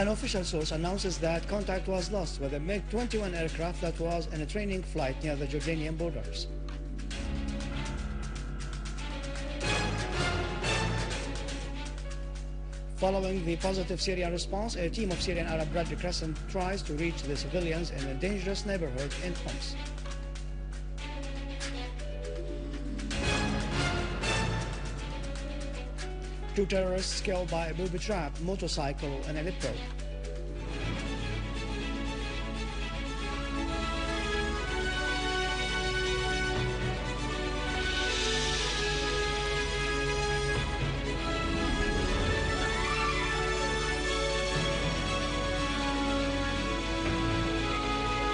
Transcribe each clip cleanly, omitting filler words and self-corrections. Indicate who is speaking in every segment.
Speaker 1: An official source announces that contact was lost with a MiG-21 aircraft that was in a training flight near the Jordanian borders. Following the positive Syrian response, a team of Syrian Arab Red Crescent tries to reach the civilians in a dangerous neighborhood in Homs. Two terrorists killed by a booby-trapped motorcycle in Aleppo.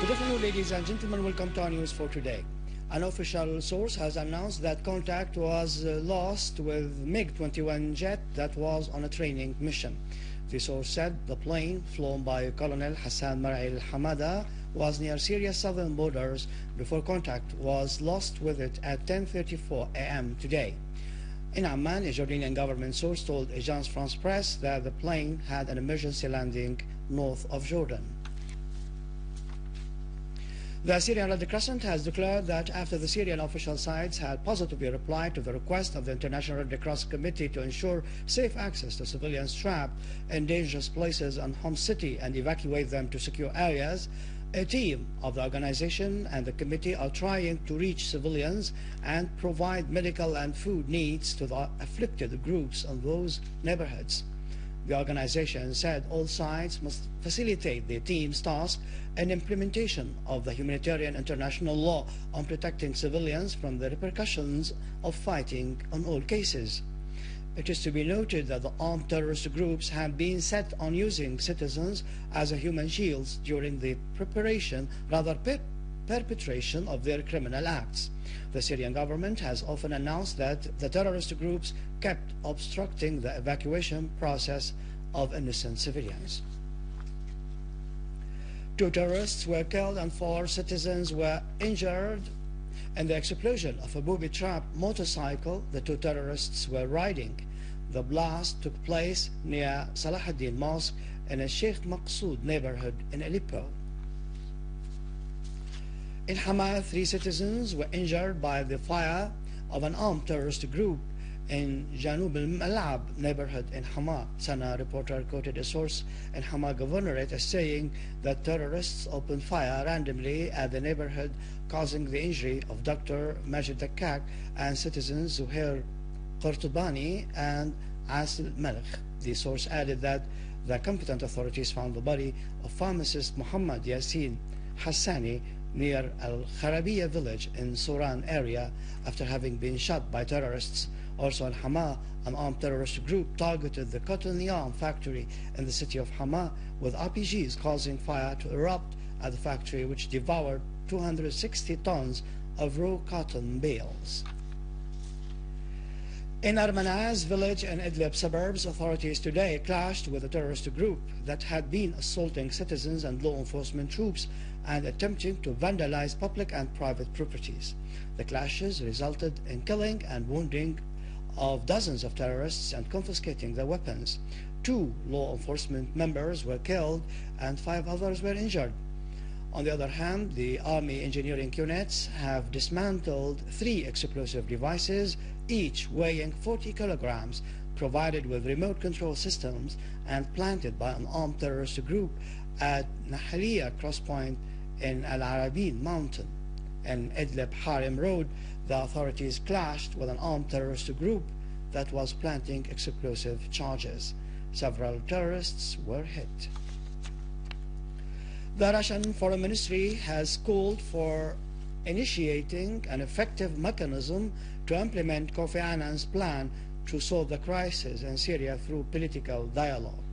Speaker 1: Good afternoon, ladies and gentlemen. Welcome to our news for today. An official source has announced that contact was lost with MiG-21 jet that was on a training mission. The source said the plane, flown by Colonel Hassan Mar'il Hamada, was near Syria's southern borders before contact was lost with it at 10:34 a.m. today. In Amman, a Jordanian government source told Agence France Presse that the plane had an emergency landing north of Jordan. The Syrian Red Crescent has declared that after the Syrian official sides had positively replied to the request of the International Red Cross Committee to ensure safe access to civilians trapped in dangerous places in Homs city and evacuate them to secure areas, a team of the organization and the committee are trying to reach civilians and provide medical and food needs to the afflicted groups in those neighborhoods. The organization said all sides must facilitate the team's task and implementation of the humanitarian international law on protecting civilians from the repercussions of fighting on all cases. It is to be noted that the armed terrorist groups have been set on using citizens as a human shields during the perpetration of their criminal acts. The Syrian government has often announced that the terrorist groups kept obstructing the evacuation process of innocent civilians. 2 terrorists were killed and 4 citizens were injured in the explosion of a booby-trapped motorcycle the 2 terrorists were riding. The blast took place near Salah ad-Din Mosque in a Sheikh Maqsood neighborhood in Aleppo. In Hama, 3 citizens were injured by the fire of an armed terrorist group in Janub al-Malab neighborhood in Hama. Sana reporter quoted a source in Hama Governorate as saying that terrorists opened fire randomly at the neighborhood, causing the injury of Dr. Majid Dakkak and citizens Zuhair Qurtubani and Asil Malik. The source added that the competent authorities found the body of pharmacist Muhammad Yassin Hassani near Al-Kharabiya village in Suran area after having been shot by terrorists. Also in Hama, an armed terrorist group targeted the cotton yarn factory in the city of Hama with RPGs, causing fire to erupt at the factory, which devoured 260 tons of raw cotton bales. In Armanaz village in Idleb suburbs, authorities today clashed with a terrorist group that had been assaulting citizens and law enforcement troops and attempting to vandalize public and private properties. The clashes resulted in killing and wounding of dozens of terrorists and confiscating their weapons. 2 law enforcement members were killed and 5 others were injured. On the other hand, the Army engineering units have dismantled 3 explosive devices, each weighing 40 kilograms, provided with remote control systems and planted by an armed terrorist group at Nahaliya crosspoint in Al-Arabin mountain. In Idlib Harim Road, the authorities clashed with an armed terrorist group that was planting explosive charges. Several terrorists were hit. The Russian Foreign Ministry has called for initiating an effective mechanism to implement Kofi Annan's plan to solve the crisis in Syria through political dialogue.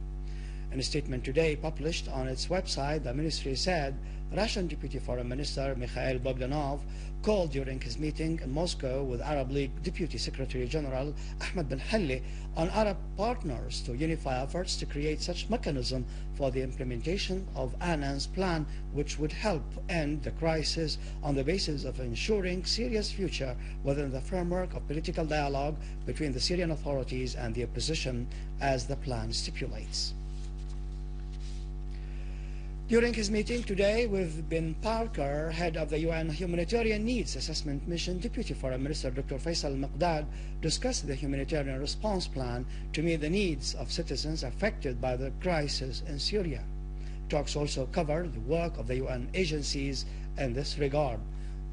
Speaker 1: In a statement today published on its website, the ministry said Russian Deputy Foreign Minister Mikhail Bogdanov called during his meeting in Moscow with Arab League Deputy Secretary General Ahmed Ben Halli on Arab partners to unify efforts to create such mechanism for the implementation of Annan's plan, which would help end the crisis on the basis of ensuring Syria's future within the framework of political dialogue between the Syrian authorities and the opposition, as the plan stipulates. During his meeting today with Ben Parker, head of the UN Humanitarian Needs Assessment Mission, Deputy Foreign Minister Dr. Faisal Al-Maqdad discussed the humanitarian response plan to meet the needs of citizens affected by the crisis in Syria. Talks also covered the work of the UN agencies in this regard.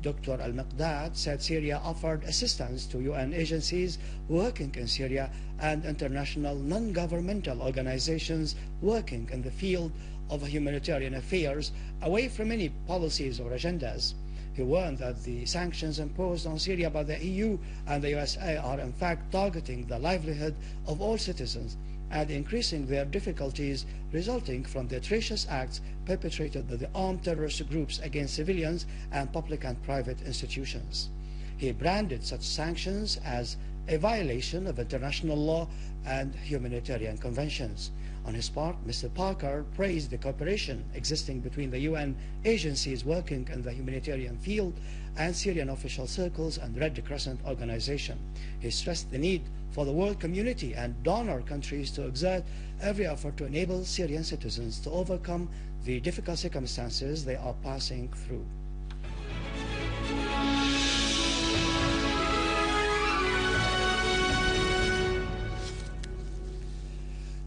Speaker 1: Dr. Al-Maqdad said Syria offered assistance to UN agencies working in Syria and international non-governmental organizations working in the field of humanitarian affairs away from any policies or agendas. He warned that the sanctions imposed on Syria by the EU and the USA are in fact targeting the livelihood of all citizens and increasing their difficulties resulting from the atrocious acts perpetrated by the armed terrorist groups against civilians and public and private institutions. He branded such sanctions as a violation of international law and humanitarian conventions. On his part, Mr. Parker praised the cooperation existing between the UN agencies working in the humanitarian field and Syrian official circles and Red Crescent organization. He stressed the need for the world community and donor countries to exert every effort to enable Syrian citizens to overcome the difficult circumstances they are passing through.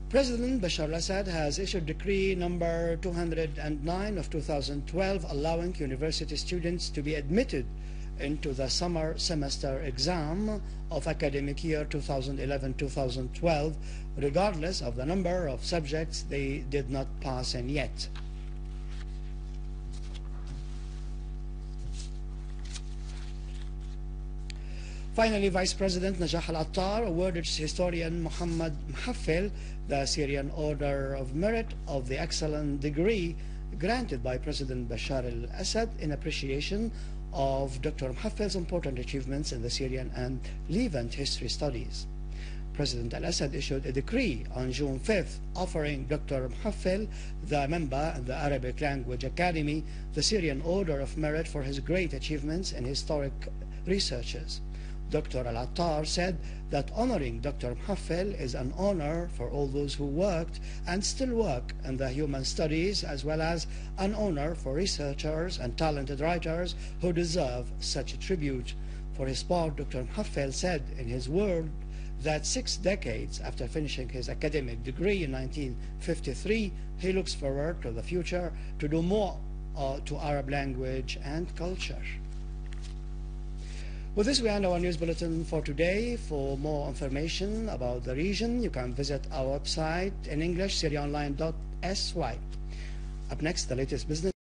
Speaker 1: President Bashar al-Assad has issued decree number 209 of 2012 allowing university students to be admitted into the summer semester exam of academic year 2011-2012 regardless of the number of subjects they did not pass in yet. Finally, Vice President Najah al-Attar awarded historian Muhammad Muhaffil the Syrian Order of Merit of the Excellent Degree granted by President Bashar al-Assad in appreciation of Dr. Muhaffil's important achievements in the Syrian and Levant history studies. President al-Assad issued a decree on June 5th offering Dr. Muhaffil, the member in the Arabic Language Academy, the Syrian Order of Merit for his great achievements in historic researches. Dr. al-Attar said that honoring Dr. Muhaffil is an honor for all those who worked and still work in the human studies, as well as an honor for researchers and talented writers who deserve such a tribute. For his part, Dr. Muhaffil said in his word that 6 decades after finishing his academic degree in 1953, he looks forward to the future to do more to Arab language and culture. With this, we end our news bulletin for today. For more information about the region, you can visit our website in English, syriaonline.sy. Up next, the latest business.